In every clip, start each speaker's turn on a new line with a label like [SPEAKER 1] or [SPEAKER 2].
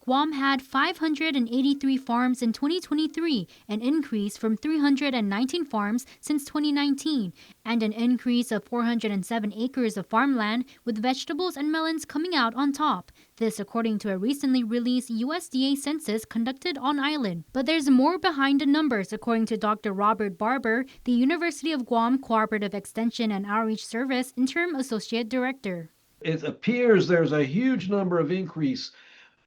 [SPEAKER 1] Guam had 583 farms in 2023, an increase from 319 farms since 2019, and an increase of 407 acres of farmland, with vegetables and melons coming out on top. This according to a recently released USDA census conducted on island. But there's more behind the numbers, according to Dr. Robert Barber, the University of Guam Cooperative Extension and Outreach Service Interim Associate Director.
[SPEAKER 2] It appears there's a huge number of increase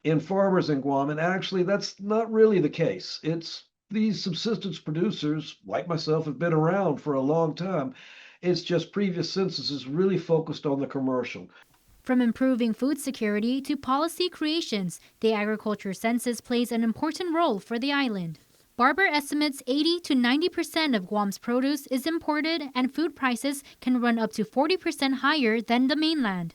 [SPEAKER 2] in farmers in Guam, and actually that's not really the case. It's these subsistence producers, like myself, have been around for a long time. It's just previous censuses really focused on the commercial.
[SPEAKER 1] From improving food security to policy creations, the agriculture census plays an important role for the island. Barber estimates 80 to 90% of Guam's produce is imported, and food prices can run up to 40% higher than the mainland.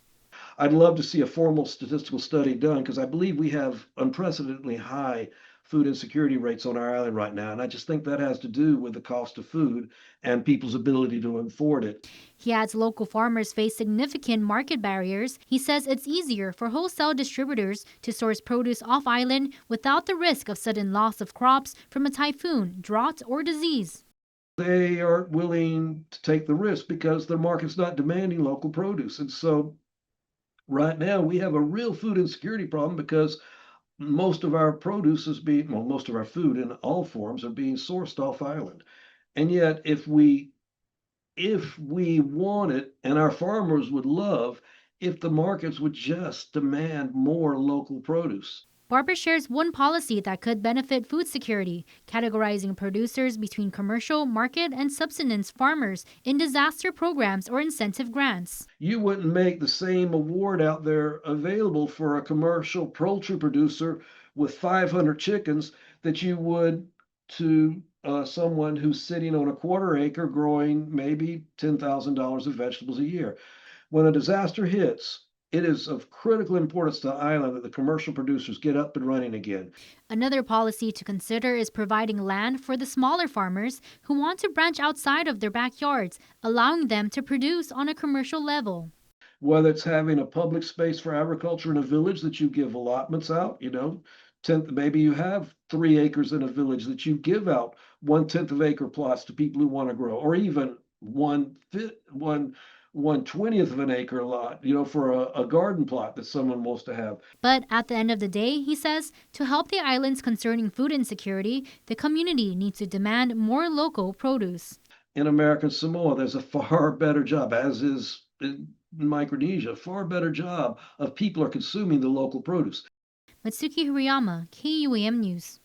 [SPEAKER 2] I'd love to see a formal statistical study done because I believe we have unprecedentedly high food insecurity rates on our island right now. And I just think that has to do with the cost of food and people's ability to afford it.
[SPEAKER 1] He adds local farmers face significant market barriers. He says it's easier for wholesale distributors to source produce off island without the risk of sudden loss of crops from a typhoon, drought, or disease.
[SPEAKER 2] They aren't willing to take the risk because their market's not demanding local produce. And so right now we have a real food insecurity problem because most of our produce is being, well, most of our food in all forms are being sourced off island. And yet, if we want it, and our farmers would love if the markets would just demand more local produce.
[SPEAKER 1] Barber shares one policy that could benefit food security, categorizing producers between commercial, market, and subsistence farmers in disaster programs or incentive grants.
[SPEAKER 2] You wouldn't make the same award out there available for a commercial poultry producer with 500 chickens that you would to someone who's sitting on a quarter acre growing maybe $10,000 of vegetables a year. When a disaster hits, it is of critical importance to the island that the commercial producers get up and running again.
[SPEAKER 1] Another policy to consider is providing land for the smaller farmers who want to branch outside of their backyards, allowing them to produce on a commercial level.
[SPEAKER 2] Whether it's having a public space for agriculture in a village that you give allotments out, maybe you have 3 acres in a village that you give out 1/10 of acre plots to people who want to grow, or even one 20th of an acre lot, for a garden plot that someone wants to have.
[SPEAKER 1] But at the end of the day, he says, to help the islands concerning food insecurity, the community needs to demand more local produce.
[SPEAKER 2] In American Samoa, there's a far better job, as is in Micronesia, far better job of people are consuming the local produce.
[SPEAKER 1] Matsuki Hirayama, KUAM News.